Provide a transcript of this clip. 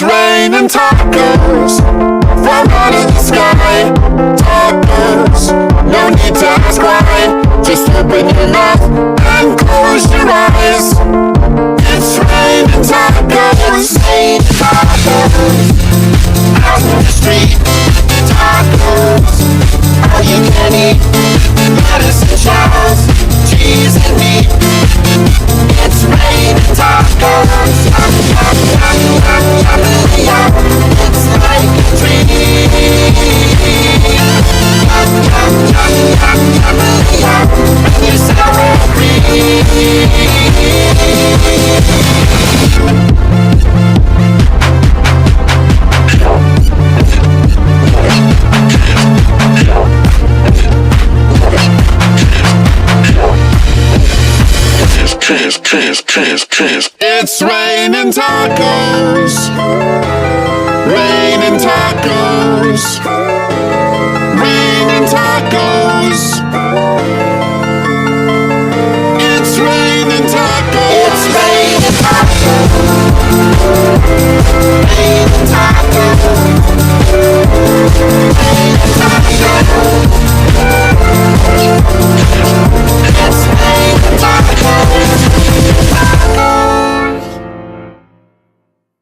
raining tacos from out of the sky. Tacos, no need to ask why. Just open your mouth and close your eyes. It's raining tacos, raining tacos. Out in the street, tacos, all you can eat. Lettuce and chives, cheese and meat. It's raining tacos. It's like a dream. When you're sour cream. It's raining tacos. Raining tacos.